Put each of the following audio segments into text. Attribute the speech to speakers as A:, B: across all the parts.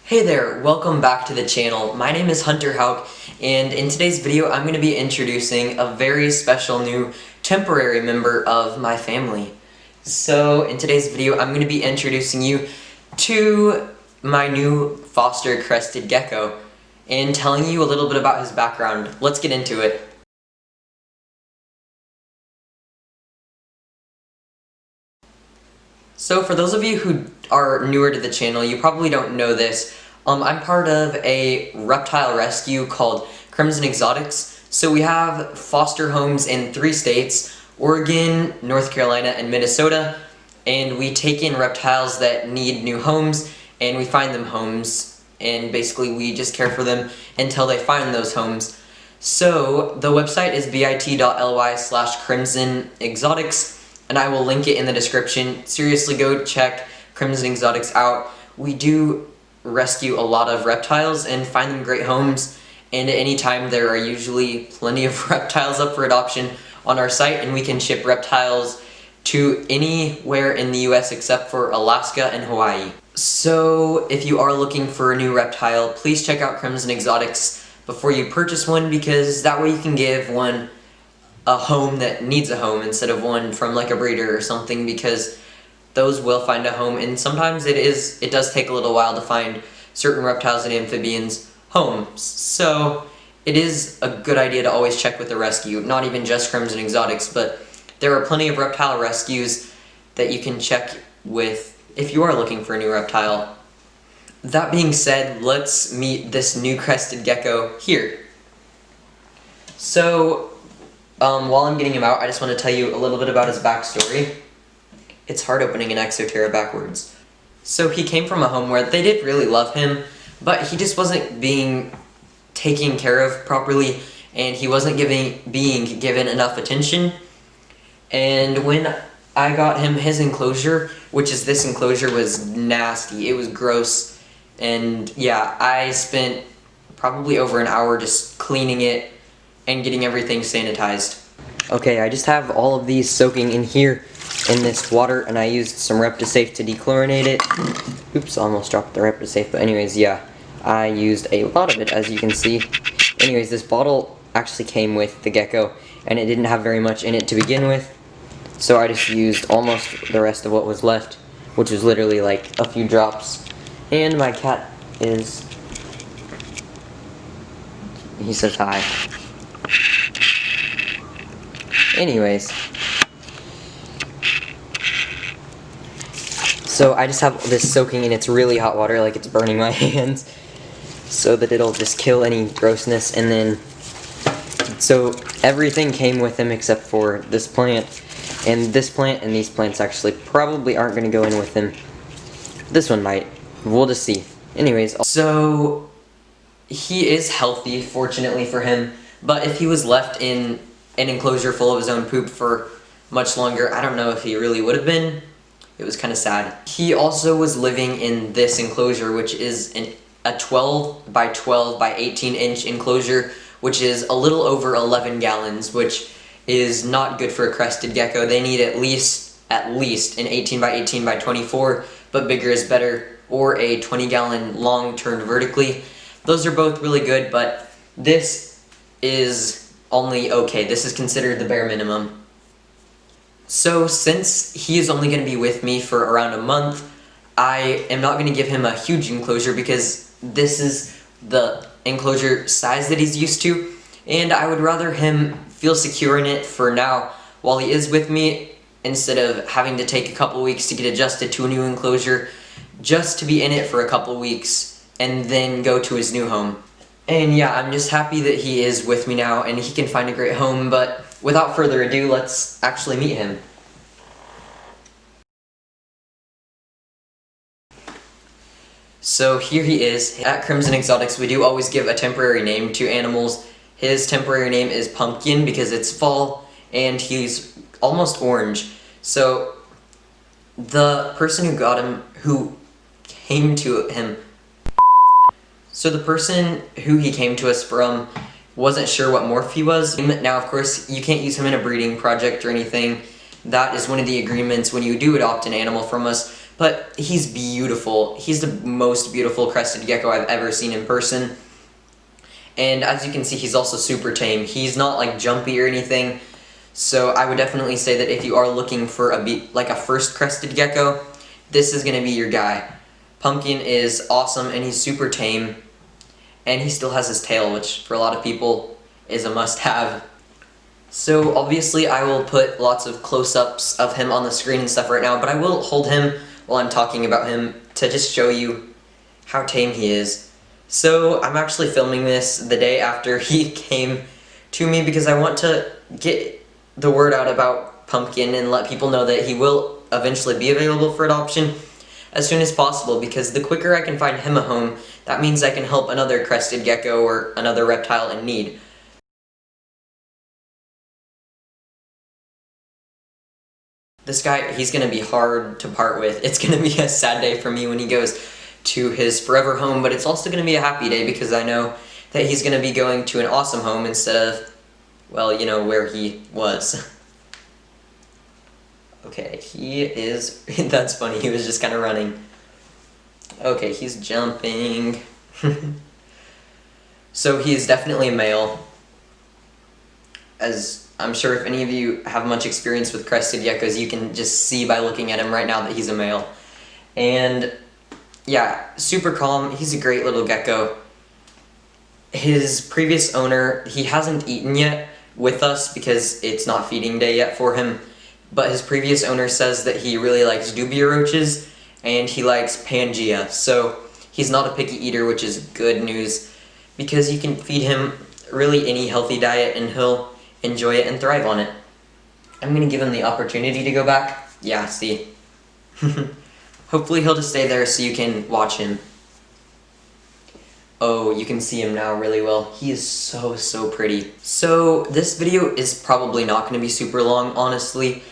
A: Hey there, welcome back to the channel. My name is Hunter Houck, and in today's video I'm going to be introducing a very special new temporary member of my family. So in today's video I'm going to be introducing you to my new foster crested gecko and telling you a little bit about his background. Let's get into it. So for those of you who are newer to the channel, you probably don't know this. I'm part of a reptile rescue called Crimson Exotics. So we have foster homes in 3 states, Oregon, North Carolina, and Minnesota. And we take in reptiles that need new homes, and we find them homes. And basically we just care for them until they find those homes. So the website is bit.ly/crimsonexotics. And I will link it in the description. Seriously, go check Crimson Exotics out. We do rescue a lot of reptiles and find them great homes, and at any time there are usually plenty of reptiles up for adoption on our site, and we can ship reptiles to anywhere in the US except for Alaska and Hawaii. So if you are looking for a new reptile, please check out Crimson Exotics before you purchase one, because that way you can give one a home that needs a home instead of one from like a breeder or something, because those will find a home, and sometimes it does take a little while to find certain reptiles and amphibians homes. So it is a good idea to always check with the rescue, not even just Crimson Exotics, but there are plenty of reptile rescues that you can check with if you are looking for a new reptile. That being said, let's meet this new crested gecko here. So while I'm getting him out, I just want to tell you a little bit about his backstory. It's hard opening an Exoterra backwards. So he came from a home where they did really love him, but he just wasn't being taken care of properly, and he wasn't being given enough attention. And when I got him his enclosure, which is this enclosure, was nasty. It was gross, and yeah, I spent probably over an hour just cleaning it and getting everything sanitized. Okay, I just have all of these soaking in here in this water, and I used some Reptisafe to dechlorinate it. Oops, almost dropped the Reptisafe, but anyways, yeah, I used a lot of it, as you can see. Anyways, this bottle actually came with the gecko, and it didn't have very much in it to begin with, so I just used almost the rest of what was left, which was literally like a few drops. And my cat he says hi. Anyways, so I just have this soaking in its really hot water, like it's burning my hands, so that it'll just kill any grossness. And then, so everything came with him except for this plant, and this plant, and these plants actually probably aren't going to go in with him. This one might. We'll just see. Anyways, so he is healthy, fortunately for him, but if he was left in an enclosure full of his own poop for much longer, I don't know if he really would have been. It was kind of sad. He also was living in this enclosure, which is a 12 by 12 by 18 inch enclosure, which is a little over 11 gallons, which is not good for a crested gecko. They need at least an 18 by 18 by 24, but bigger is better, or a 20-gallon long turned vertically. Those are both really good, but this is only okay. This is considered the bare minimum. So since he is only going to be with me for around a month, I am not going to give him a huge enclosure, because this is the enclosure size that he's used to, and I would rather him feel secure in it for now while he is with me, instead of having to take a couple weeks to get adjusted to a new enclosure, just to be in it for a couple weeks and then go to his new home. And yeah, I'm just happy that he is with me now and he can find a great home, but without further ado, let's actually meet him. So here he is. At Crimson Exotics, we do always give a temporary name to animals. His temporary name is Pumpkin because it's fall and he's almost orange. So the person who got him, So the person who he came to us from wasn't sure what morph he was. Now, of course, you can't use him in a breeding project or anything. That is one of the agreements when you do adopt an animal from us, but he's beautiful. He's the most beautiful crested gecko I've ever seen in person. And as you can see, he's also super tame. He's not like jumpy or anything. So I would definitely say that if you are looking for like a first crested gecko, this is gonna be your guy. Pumpkin is awesome and he's super tame. And he still has his tail, which for a lot of people is a must-have. So obviously I will put lots of close-ups of him on the screen and stuff right now, but I will hold him while I'm talking about him to just show you how tame he is. So I'm actually filming this the day after he came to me because I want to get the word out about Pumpkin and let people know that he will eventually be available for adoption as soon as possible, because the quicker I can find him a home, that means I can help another crested gecko or another reptile in need. This guy, he's gonna be hard to part with. It's gonna be a sad day for me when he goes to his forever home, but it's also gonna be a happy day because I know that he's gonna be going to an awesome home instead of, well, you know, where he was. Okay, he is, that's funny, he was just kind of running. Okay, he's jumping. So he is definitely a male. As I'm sure if any of you have much experience with crested geckos, you can just see by looking at him right now that he's a male. And yeah, super calm. He's a great little gecko. His previous owner, he hasn't eaten yet with us because it's not feeding day yet for him, but his previous owner says that he really likes dubia roaches and he likes Pangea, so he's not a picky eater, which is good news because you can feed him really any healthy diet and he'll enjoy it and thrive on it. I'm gonna give him the opportunity to go back. Yeah, see. Hopefully he'll just stay there so you can watch him. Oh, you can see him now really well. He is so pretty. So this video is probably not going to be super long, honestly.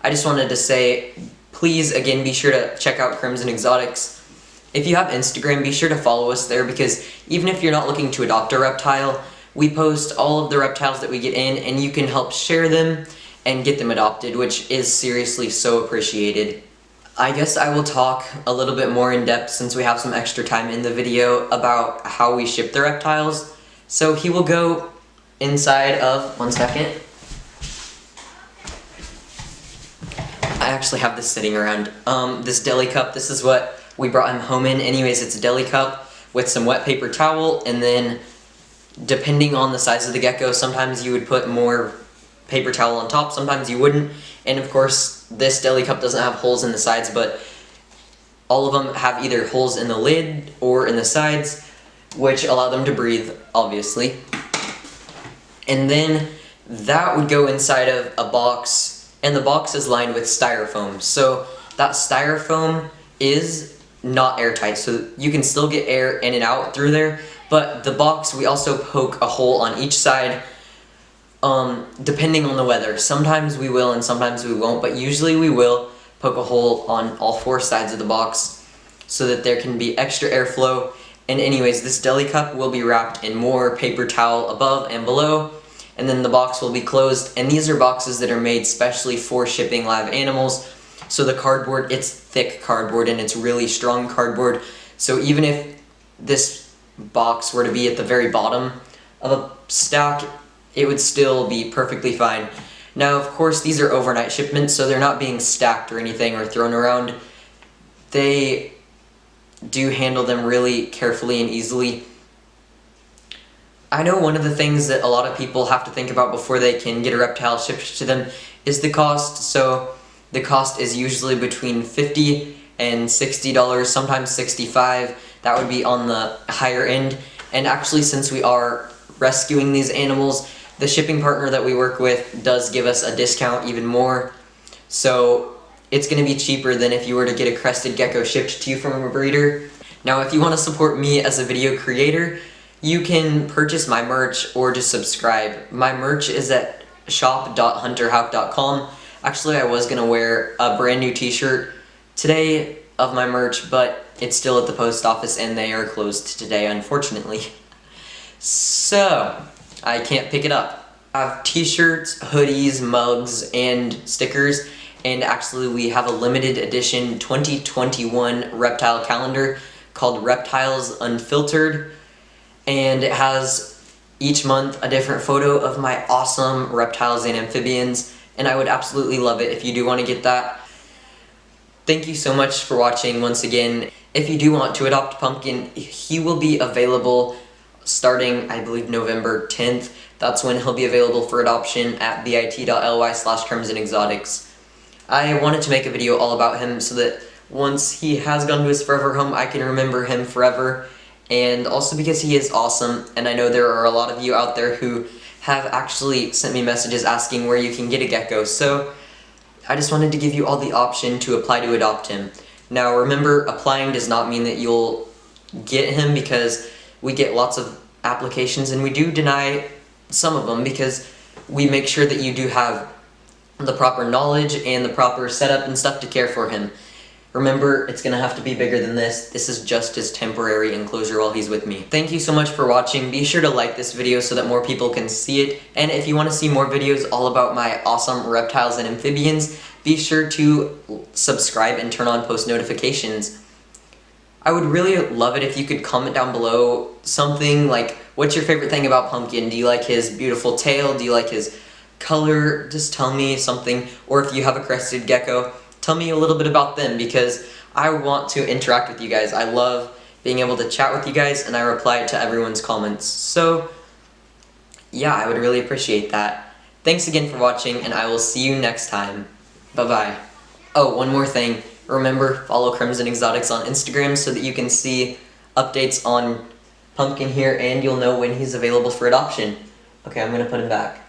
A: I just wanted to say, please, again, be sure to check out Crimson Exotics. If you have Instagram, be sure to follow us there because even if you're not looking to adopt a reptile, we post all of the reptiles that we get in and you can help share them and get them adopted, which is seriously so appreciated. I guess I will talk a little bit more in depth since we have some extra time in the video about how we ship the reptiles. So he will go inside of, one second. I actually have this sitting around. This deli cup, this is what we brought him home in. Anyways, it's a deli cup with some wet paper towel, and then depending on the size of the gecko, sometimes you would put more paper towel on top, sometimes you wouldn't. And of course, this deli cup doesn't have holes in the sides, but all of them have either holes in the lid or in the sides, which allow them to breathe, obviously. And then that would go inside of a box, and the box is lined with styrofoam. So that styrofoam is not airtight, so you can still get air in and out through there, but the box, we also poke a hole on each side, depending on the weather. Sometimes we will and sometimes we won't, but usually we will poke a hole on all four sides of the box so that there can be extra airflow. And anyways, this deli cup will be wrapped in more paper towel above and below, and then the box will be closed. And these are boxes that are made specially for shipping live animals. So the cardboard, it's thick cardboard and it's really strong cardboard. So even if this box were to be at the very bottom of a stack, it would still be perfectly fine. Now, of course, these are overnight shipments, so they're not being stacked or anything or thrown around. They do handle them really carefully and easily. I know one of the things that a lot of people have to think about before they can get a reptile shipped to them is the cost. So the cost is usually between $50 and $60, sometimes $65. That would be on the higher end. And actually, since we are rescuing these animals, the shipping partner that we work with does give us a discount even more. So it's going to be cheaper than if you were to get a crested gecko shipped to you from a breeder. Now, if you want to support me as a video creator, you can purchase my merch or just subscribe. My merch is at shop.hunterhouck.com. Actually, I was going to wear a brand new t-shirt today of my merch, but it's still at the post office and they are closed today, unfortunately. So I can't pick it up. I have t-shirts, hoodies, mugs, and stickers, And actually we have a limited edition 2021 reptile calendar called Reptiles Unfiltered, and it has each month a different photo of my awesome reptiles and amphibians, and I would absolutely love it if you do want to get that. Thank you so much for watching once again. If you do want to adopt Pumpkin, he will be available starting, I believe, November 10th. That's when he'll be available for adoption at bit.ly/crimsonexotics. I wanted to make a video all about him so that once he has gone to his forever home, I can remember him forever, and also because he is awesome, and I know there are a lot of you out there who have actually sent me messages asking where you can get a gecko, so I just wanted to give you all the option to apply to adopt him. Now remember, applying does not mean that you'll get him, because we get lots of applications and we do deny some of them because we make sure that you do have the proper knowledge and the proper setup and stuff to care for him. Remember, it's gonna have to be bigger than this. This is just his temporary enclosure while he's with me. Thank you so much for watching. Be sure to like this video so that more people can see it. And if you want to see more videos all about my awesome reptiles and amphibians, be sure to subscribe and turn on post notifications. I would really love it if you could comment down below something like, what's your favorite thing about Pumpkin? Do you like his beautiful tail? Do you like his color? Just tell me something. Or if you have a crested gecko, tell me a little bit about them, because I want to interact with you guys. I love being able to chat with you guys, and I reply to everyone's comments. So yeah, I would really appreciate that. Thanks again for watching, and I will see you next time. Bye-bye. Oh, one more thing. Remember, follow Crimson Exotics on Instagram so that you can see updates on Pumpkin here, and you'll know when he's available for adoption. Okay, I'm gonna put him back.